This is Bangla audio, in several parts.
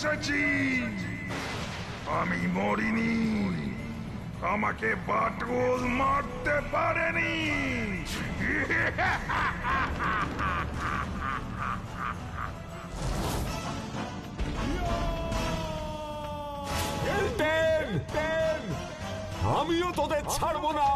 এসেছি। আমি মরিনি, আমাকে বাটুল মারতে পারেনি। আমিও তোদের ছাড়বো না।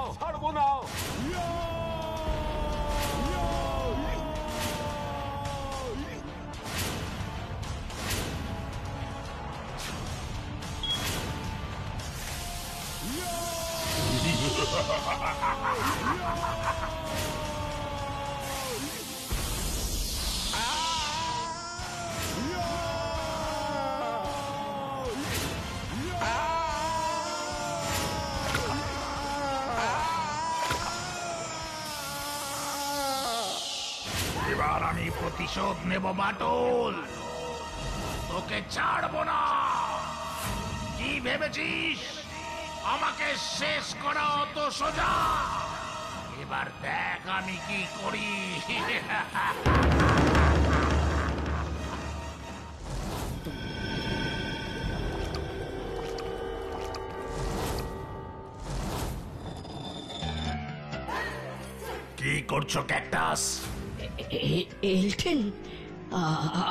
এবার আমি প্রতিশোধ নেব বাটুল, তোকে ছাড়বো না। কি ভেবেছিস আমাকে শেষ করা অত সোজা? এবার দেখ আমি কি করি। কি করছো ক্যাকটাস? এলটেন,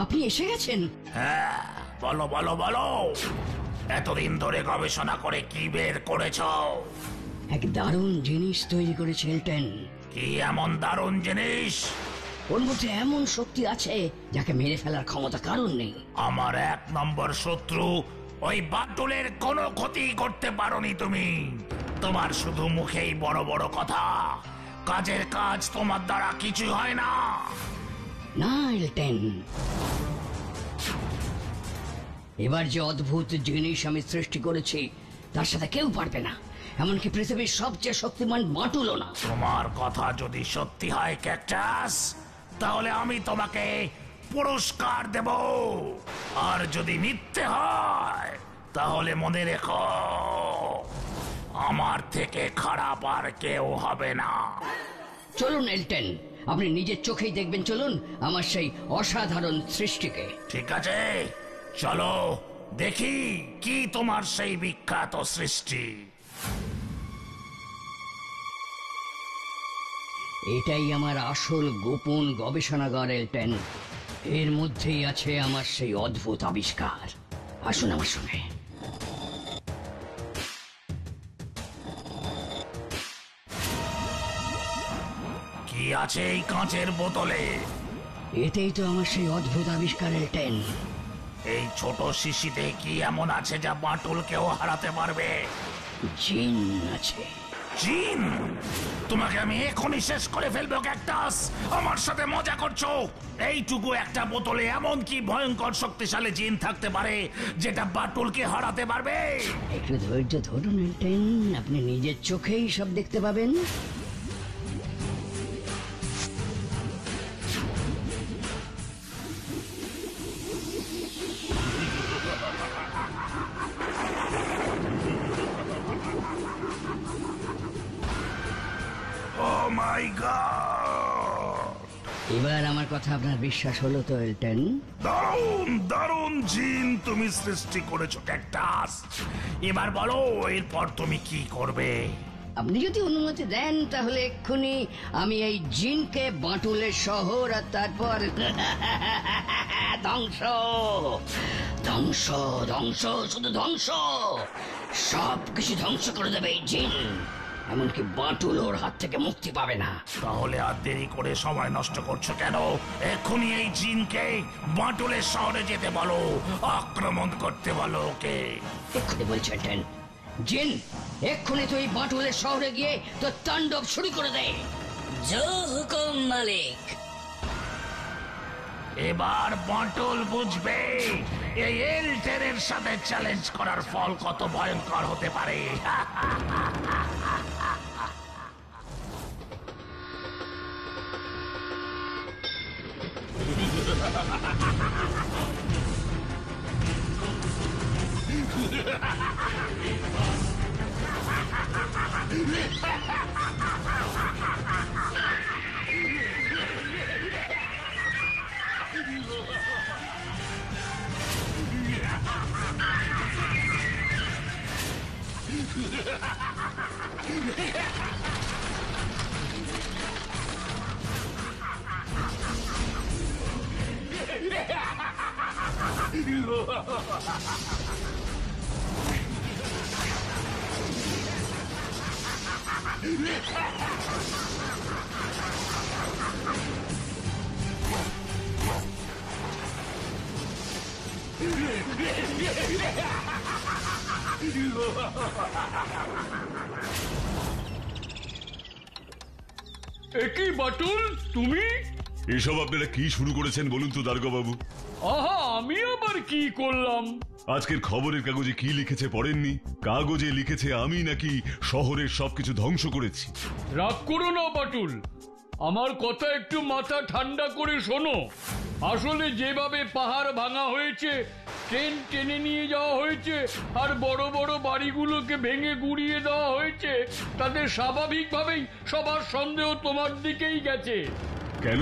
আপনি এসে গেছেন? হ্যাঁ, বলো বলো বলো, এতদিন ধরে গবেষণা করে কি বের করেছো? এক দারুণ জিনিস তৈরি করেছে এলটেন। কি এমন দারুণ জিনিস? ওর মধ্যে এমন শক্তি আছে যাকে মেরে ফেলার ক্ষমতা কারণ নেই। আমার 1 নম্বর শত্রু ওই বাটুলের কোনো ক্ষতি করতে পারোনি তুমি। তোমার শুধু মুখেই বড় বড় কথা, কাজের কাজ তোমার দ্বারা কিছু হয় না। না এলটেন, এবার যে অদ্ভুত জিনিস আমি সৃষ্টি করেছি তার সাথে কেউ পারবে না, এমনকি পৃথিবীর সবচেয়ে শক্তিমান বাটুলও না। তোমার কথা যদি সত্যি হয় ক্যাকটাস, তাহলে আমি তোমাকে পুরস্কার দেব। আর যদি মিথ্যে হয় তাহলে মনে রেখো, আমার থেকে খারাপ আর কেউ হবে না। চলুন এলটেন, আপনি নিজের চোখেই দেখবেন। চলুন আমার সেই অসাধারণ সৃষ্টিকে। ঠিক আছে, চলো দেখি কি তোমার সেই বিখ্যাত সৃষ্টি। এটাই আমার আসল গোপন গবেষণাগার এলটেন। এর মধ্যেই আছে আমার সেই অদ্ভুত আবিষ্কার। আসুন আমার সঙ্গে। কি আছে এই কাঁচের বোতলে? এতেই তো আমার সেই অদ্ভুত আবিষ্কার এলটেন। এই ছোট শিশিতে কি এমন আছে যা বাটুলকেও হারাতে পারবে? জিন আছে। জিন? তোমাকে আমি এখনই শেষ করে ফেলবো ক্যাকটাস। আমার সাথে মজা করছো? এইটুকু একটা বোতলে এমন কি ভয়ঙ্কর শক্তিশালী জিন থাকতে পারে যেটা বাটুলকে হারাতে পারবে? একটু ধৈর্য ধরুন এলটেন, আপনি নিজের চোখেই সব দেখতে পাবেন। Oh my God! এবার আমার কথা আপনার বিশ্বাস হলো তো এলটেন? দারুণ দারুণ জিন তুমি সৃষ্টি করেছো ক্যাকটাস। এবার বলো এরপর তুমি কি করবে? আপনি যদি অনুমতি দেন তাহলে এক্ষুনি আমি এই জিনকে বাটুলের শহর আর তারপর ধ্বংস ধ্বংস ধ্বংস শুধু ধ্বংস, সব কিছু ধ্বংস করে দেবে এই জিন। এমনকি বাটুল ওর হাত থেকে মুক্তি পাবে না। তাহলে আর দেরি করে সময় নষ্ট করছো কেন? এক্ষুনি এই জিনকে বাটুলের শহরে যেতে বলো, আক্রমণ করতে বলো ওকে। এক্ষুনি বলছেন জিন, এক্ষুনি তুই বাটুলের শহরে গিয়ে তোর তাণ্ডব শুরু করে দে। জো হুকুম মালিক। এবার বাটুল বুঝবে এই এলটেনের সাথে চ্যালেঞ্জ করার ফল কত ভয়ঙ্কর হতে পারে। একই বাটুল, তুমি? এসব আপনারা কি শুরু করেছেন বলুন তো দারোগা বাবু? আহা, আমি আবার কি করলাম? আজকের খবরের কাগজে কি লিখেছে পড়েননি? কাগজে লিখেছে আমি নাকি শহরের সবকিছু ধ্বংস করেছি। রাগ করো না বাটুল, আমার কথা একটু মাথা ঠান্ডা করে শোনো। আসলে যেভাবে পাহাড় ভাঙা হয়েছে, ট্রেন টেনে নিয়ে যাওয়া হয়েছে, আর বড় বড় বাড়িগুলোকে ভেঙে গুড়িয়ে দেওয়া হয়েছে, তাতে স্বাভাবিকভাবেই সবার সন্দেহ তোমার দিকেই গেছে। কেন?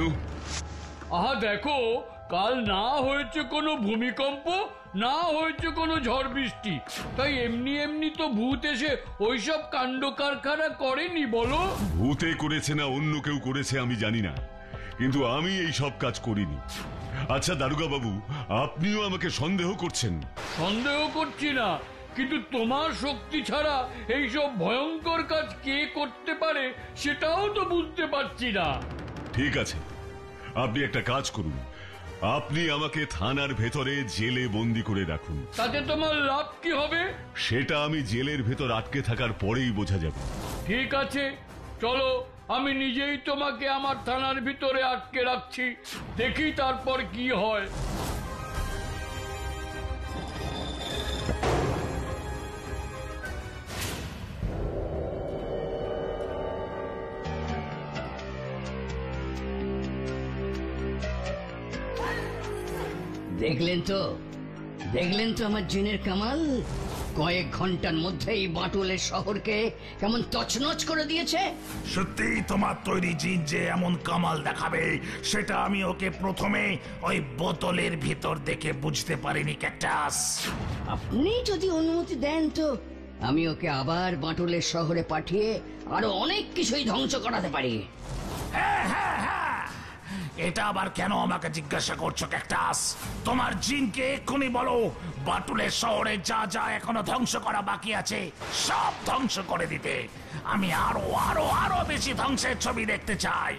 আহা দেখো, কাল না হয়েছে কোনো ভূমিকম্প, না হয়েছে কোনো ঝড় বৃষ্টি, তাই এমনি এমনি তো ভূত এসে ওইসব কাণ্ড কারখানা করেনি বলো। ভূতে করেছে না অন্য কেউ করেছে আমি জানি না, কিন্তু আমি এই সব কাজ করিনি। আচ্ছা দারোগা বাবু, আপনিও আমাকে সন্দেহ করছেন? সন্দেহ করছি না, কিন্তু তোমার শক্তি ছাড়া এইসব ভয়ঙ্কর কাজ কে করতে পারে সেটাও তো বুঝতে পারছি না। ঠিক আছে, আপনি একটা কাজ করুন, আপনি আমাকে থানার ভেতরে জেলে বন্দি করে রাখুন। তাতে তোমার লাভ কি হবে? সেটা আমি জেলের ভেতর আটকে থাকার পরেই বোঝা যাবে। ঠিক আছে, চলো, আমি নিজেই তোমাকে আমার থানার ভিতরে আটকে রাখছি, দেখি তারপর কি হয়। দেখলেন তো, দেখলেন তো আমার জিনের কামাল। কয়েক ঘন্টার মধ্যেই বাটুলের শহরকে কেমন তছনছ করে দিয়েছে। সত্যি তোমার তৈরি জিন যে এমন কামাল দেখাবে সেটা আমি ওকে প্রথমে ওই বোতলের ভিতর দেখে বুঝতে পারিনি ক্যাকটাস। আপনি যদি অনুমতি দেন তো আমি ওকে আবার বাটুলের শহরে পাঠিয়ে আরো অনেক কিছুই ধ্বংস করাতে পারি। হ্যাঁ হ্যাঁ হ্যাঁ, এটা আবার কেন আমাকে জিজ্ঞাসা করছো ক্যাকটাস? তোমার জিনকে এক্ষুনি বলো বাটুলের শহরে যা যা এখনো ধ্বংস করা বাকি আছে সব ধ্বংস করে দিতে। আমি আরো আরো আরো বেশি ধ্বংসের ছবি দেখতে চাই।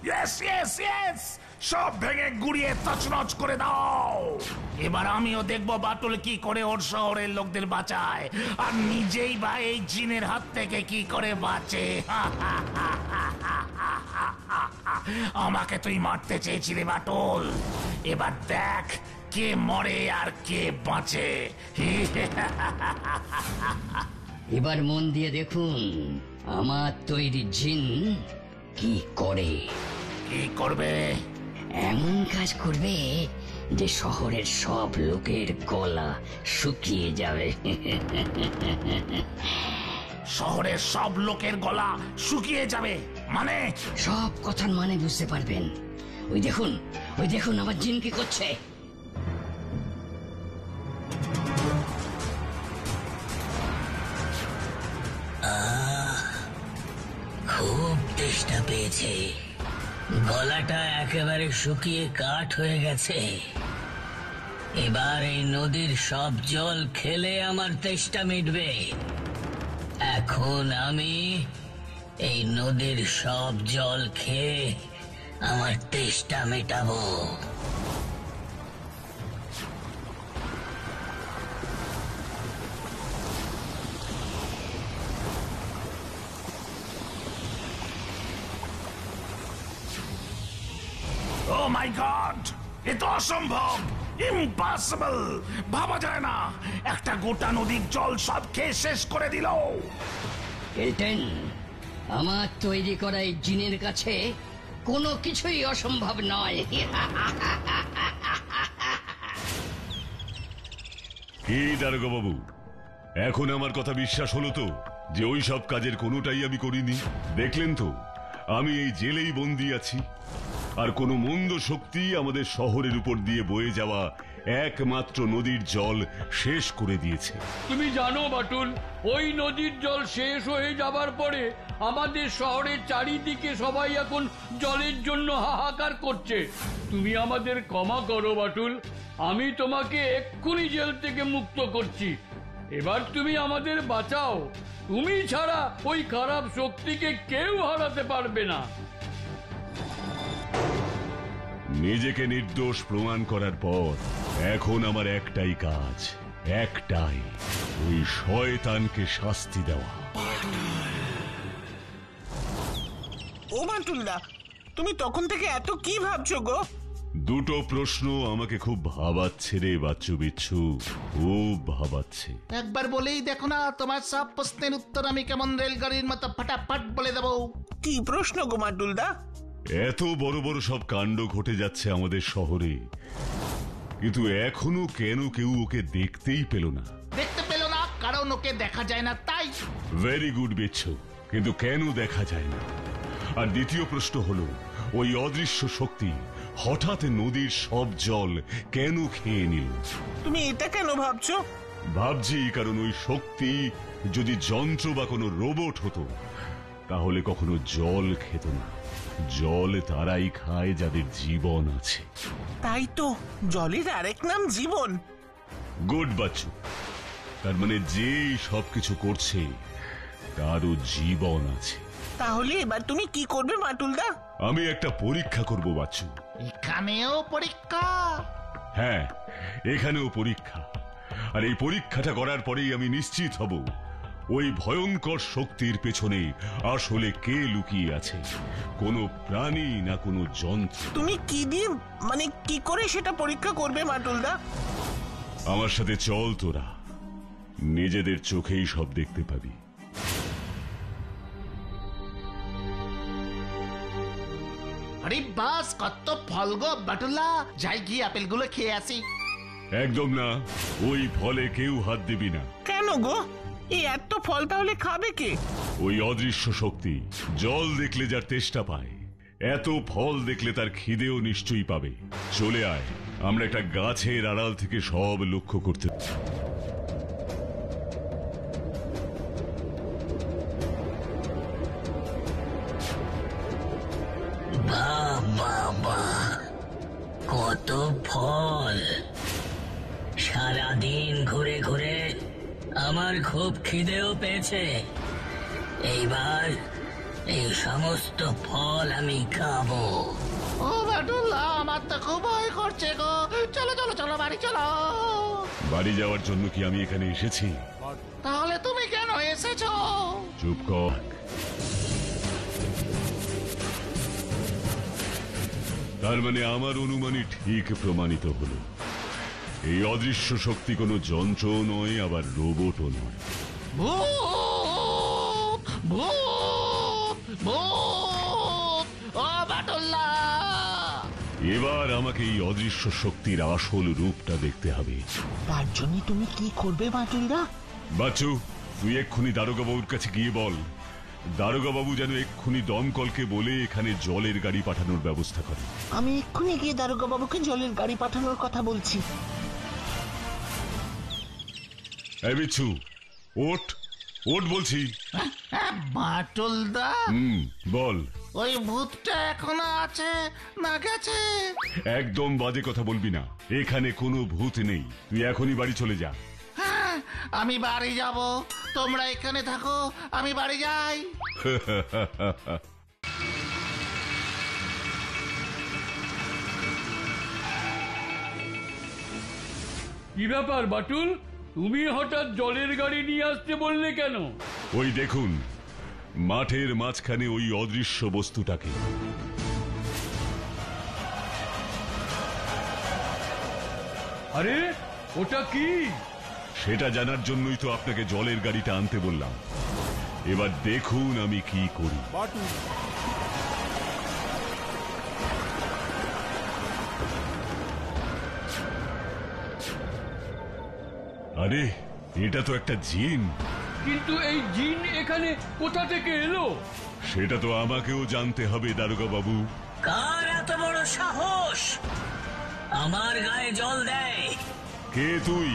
ইয়েস ইয়েস ইয়েস, সব ভেঙে গুড়িয়ে তছনছ করে দাও। এবার আমিও দেখবো বাটুল কি করে ওর শহরের লোকদের বাঁচায়, আর নিজেই বা এই জিনের হাত থেকে কি করে বাঁচে। আমাকে তুই মারতে চেয়েছিলি বাটুল, এবার দেখ কে মরে আর কে বাঁচে। এবার মন দিয়ে দেখুন আমার তৈরি জিন কি করে। কি করবে? এমন কাজ করবে যে শহরের সব লোকের গলা শুকিয়ে যাবে। শহরের সব লোকের গলা শুকিয়ে যাবে মানে? সব কথার মানে বুঝতে পারবেন। ওই দেখুন, ওই দেখুন আমার জিন কি করছে। খুব তেষ্টা পেয়েছে, গলাটা একেবারে শুকিয়ে কাঠ হয়ে গেছে। এবার এই নদীর সব জল খেলে আমার তেষ্টা মিটবে। এখন আমি এই নদীর সব জল খেয়ে আমার তেষ্টা মেটাবো। ও মাই গড, এ তো অসম্ভব। ইম্পসিবল, ভাবা যায় না। একটা গোটা নদীর জল সব খেয়ে শেষ করে দিল। কেলটেন, আমার তৈরি করা এই জিনের কাছে কোনো কিছুই অসম্ভব নয়। কি দারোগা বাবু, এখন আমার কথা বিশ্বাস হলো তো যে ওই সব কাজের কোনোটাই আমি করিনি? দেখলেন তো আমি এই জেলেই বন্দি আছি, আর কোনো মন্দ শক্তি আমাদের শহরের উপর দিয়ে বয়ে যাওয়া একমাত্র নদীর জল শেষ করে দিয়েছে। তুমি জানো বাটুল, ওই নদীর জল শেষ হয়ে যাবার পরে আমাদের শহরের চারিদিকে সবাই এখন জলের জন্য হাহাকার করছে। তুমি আমাদের ক্ষমা করো বাটুল, আমি তোমাকে এক্ষুনি জেল থেকে মুক্ত করছি। এবার তুমি আমাদের বাঁচাও। তুমি ছাড়া ওই খারাপ শক্তিকে কেউ হারাতে পারবে না। নিজেকে নির্দোষ প্রমাণ করার পর এখন আমার একটাই কাজ, একটাই, ওই শয়তানকে শাস্তি দেওয়া। ও বাটুলদা, তুমি তখন থেকে এত কি ভাবছো গো? দুটো প্রশ্ন আমাকে খুব ভাবাচ্ছে রে বাচ্চু বিচ্ছু, খুব ভাবাচ্ছে। একবার বলেই দেখো না, তোমার সব প্রশ্নের উত্তর আমি কেমন রেলগাড়ির মতো ফটাফট বলে দেবো। কি প্রশ্ন গো বাটুলদা? এত বড় বড় সব কাণ্ড ঘটে যাচ্ছে আমাদের শহরে, কিন্তু এখনো কেন কেউ ওকে দেখতেই পেল না? দেখতে পেল না কারণ ওকে দেখা যায় না তাই। ভেরি গুড বিচ্ছু, কিন্তু কেন দেখা যায় না? আর দ্বিতীয় প্রশ্ন হলো, ওই অদৃশ্য শক্তি হঠাৎ নদীর সব জল কেন খেয়ে নিল? তুমি এটা কেন ভাবছো? ভাবছি কারণ ওই শক্তি যদি যন্ত্র বা কোনো রোবট হতো তাহলে কখনো জল খেত না। জল তারাই খায় যাদের জীবন আছে। তাই তো, জলের আরেক নাম জীবন। গুড বাচ্চু, তার মানে যে সবকিছু করছে তারও জীবন আছে। তাহলে এবার তুমি কি করবে বাটুলদা? আমি একটা পরীক্ষা করব বাচ্চু। এখানেও পরীক্ষা? হ্যাঁ, এখানেও পরীক্ষা। আর এই পরীক্ষাটা করার পরেই আমি নিশ্চিত হব ওই ভয়ঙ্কর শক্তির পেছনে আসলে কে লুকিয়ে আছে, কোনো প্রাণী না কোনো যন্ত্র। তুমি কি দিয়ে, মানে কি করে সেটা পরীক্ষা করবে বাটুলদা? আমার সাথে চল তোরা, নিজেদের চোখেই সব দেখতে পাবি। আরে বাস, কত ফল গো বাটুল্লা, যাই গিয়ে আপেলগুলো খেয়ে আসি। একদম না, ওই ফলে কেউ হাত দিবি না। কেন গো? এই এত ফল তাহলে খাবে কে? ওই অদৃশ্য শক্তি জল দেখলে যার তেষ্টা পায়, এত ফল দেখলে তার খিদেও নিশ্চয়ই পাবে। চলে আয়, আমরা একটা গাছের আড়াল থেকে সব লক্ষ্য করতে। বাবা, কত ফল! সারাদিন ঘুরে ঘুরে আমার খুব খিদেও পেয়েছে। এইবার এই সমস্ত ফল আমি খাবো। ও বাটুল্লা, আমার তো খুব ভয় করছে গো। চলো চলো চলো, বাড়ি চলো। বাড়ি যাওয়ার জন্য কি আমি এখানে এসেছি? তাহলে তুমি কেন এসেছো? চুপ কর। তার মানে আমার অনুমানই ঠিক প্রমাণিত হলো, এই অদৃশ্য শক্তি কোনো যন্ত্র নয়, আবার রোবটও নয়। ভূত ভূত ভূত! ও বাটুল্লা, এবার আমাকে এই অদৃশ্য শক্তির আসল রূপটা দেখতে হবে। তার জন্য তুমি কি করবে বাটুলদা? বাচ্চু, তুই এক্ষুনি দারোগা বাবুর কাছে গিয়ে বল, দারোগা বাবু যেন এক্ষুনি দমকলকে বলে এখানে জলের গাড়ি পাঠানোর ব্যবস্থা করে। আমি এক্ষুনি গিয়ে দারোগা বাবুকে জলের গাড়ি পাঠানোর কথা বলছি। এই বিচ্ছু, ওঠ ওঠ বলছি। বাটুলদা, বল। ওই ভূতটা এখনো আছে না গেছে? একদম বাজে কথা বলবি না, এখানে কোনো ভূত নেই। তুই এখনই বাড়ি চলে যা। হ্যাঁ, আমি বাড়ি যাব, তোমরা এখানে থাকো, আমি বাড়ি যাই। কি ব্যাপার বাটুল, তুমি হঠাৎ জলের গাড়ি নিয়ে আসতে বললে কেন? ওই দেখুন, মাঠের মাঝখানে ওই অদৃশ্য বস্তুটাকে। আরে ওটা কি? সেটা জানার জন্যই তো আপনাকে জলের গাড়িটা আনতে বললাম। এবার দেখুন আমি কি করি। আরে এটা তো একটা জিন। কিন্তু এই জিন এখানে কোথা থেকে এলো? সেটা তো আমাকেও জানতে হবে দারোগা বাবু। কার এত বড় সাহস আমার গায়ে জল দেয়? কে তুই?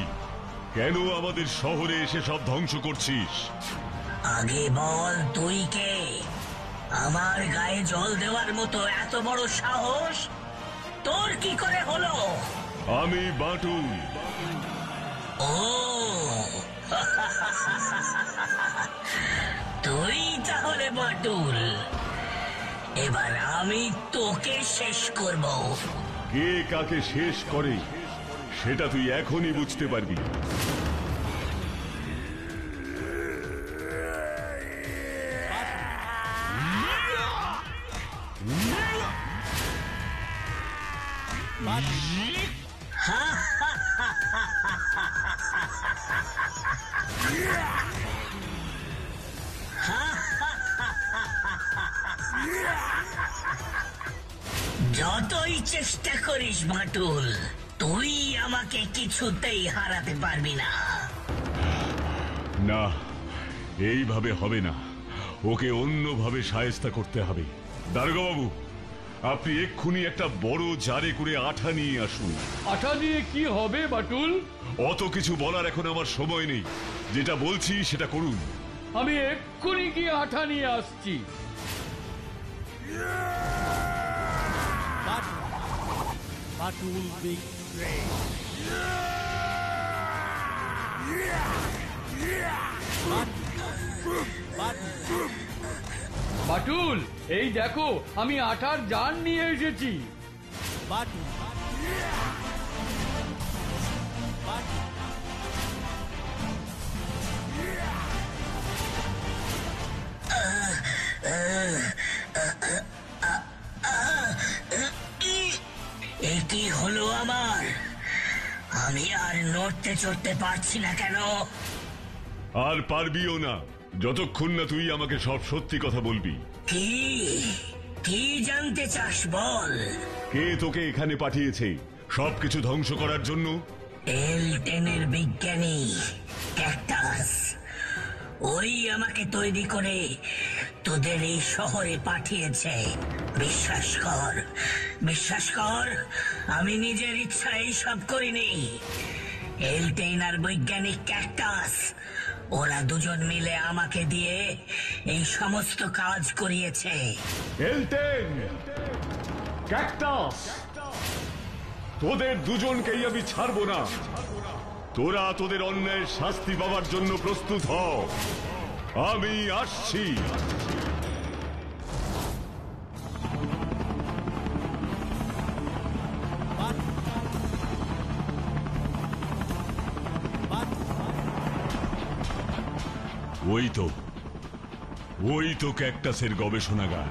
কেন আমাদের শহরে এসে সব ধ্বংস করছিস? আগে বল তুই কে? আমার গায়ে জল দেওয়ার মতো এত বড় সাহস তোর কি করে হলো? আমি বাটুল। ও তুই তাহলে বাটুল, এবার আমি তোকে শেষ করব। কে কাকে শেষ করে সেটা তুই এখনই বুঝতে পারবি। যতই চেষ্টা করিস বাটুল, তুই আমাকে কিছুতেই হারাতে পারবি না। না, এইভাবে হবে না। ওকে অন্যভাবে শায়েস্তা করতে হবে। দারোগা বাবু, আপনি এক্ষুনি একটা বড় জারে করে আঠা নিয়ে আসুন। আঠা নিয়ে কি হবে বাটুল? অত কিছু বলার এখন আমার সময় নেই। যেটা বলছি সেটা করুন। আমি এক্ষুনি গিয়ে আঠা নিয়ে আসছি। Batul Big Train. বাটুল, এই দেখো আমি আঠার জার নিয়ে এসেছি। Batul. এটি হলো আমার, আমি আর নড়তে চড়তে পারছি না কেন? আর পারবিও না যতক্ষণ না তুই আমাকে সব সত্যি কথা বলবি। কি কি জানতে চাস বল? কে তোকে এখানে পাঠিয়েছে সবকিছু ধ্বংস করার জন্য? এলটেনের বিজ্ঞানী ক্যাকটাস, ওই আমাকে তৈরি করে তোদের এই শহরে পাঠিয়েছে। বিশ্বাস কর, বিশ্বাস কর, আমি নিজের ইচ্ছায় সব করিনি। এলটেন আর বৈজ্ঞানিক ক্যাকটাস, ওরা দুজন মিলে আমাকে দিয়ে এই সমস্ত কাজ করিয়েছে। এলটেন, ক্যাকটাস, তোদের দুজনকেই আমি ছাড়বো না। তোরা তোদের অন্যায়ের শাস্তি পাওয়ার জন্য প্রস্তুত হ। আমি আসছি। ওই তো ক্যাকটাসের গবেষণাগার।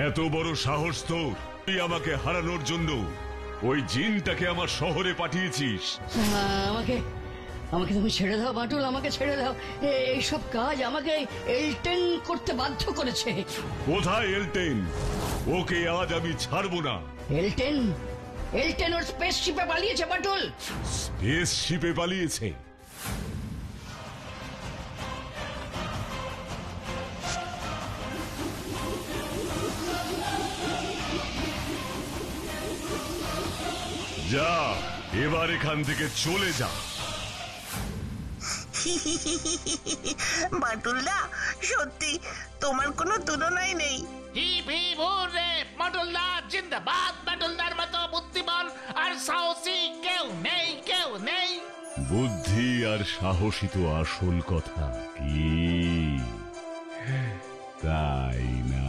এত বড় সাহস তোর, তুই আমাকে হারানোর জন্য ওই জিনটাকে আমার শহরে পাঠিয়েছিস। আমাকে আমাকে তুমি ছেড়ে দাও বাটুল, আমাকে ছেড়ে দাও। এইসব কাজ আমাকে এলটেন করতে বাধ্য করেছে। কোথায় এলটেন? ওকে আজ আমি ছাড়বো না। এলটেন এলটেন ওর স্পেসশিপে পালিয়েছে বাটুল। স্পেসশিপে পালিয়েছে? যা, এবার এখান থেকে চলে যা। বাটুলদা, সত্যি তোমার কোনো তুলনাই নেই। হিপ হিপ হুররে, বাটুলদা জিন্দাবাদ। বাটুলদার মতো বুদ্ধিমান আর সাহসী কেউ নেই, কেউ নেই। বুদ্ধি আর সাহসী তো আসল কথা, কি তাই না?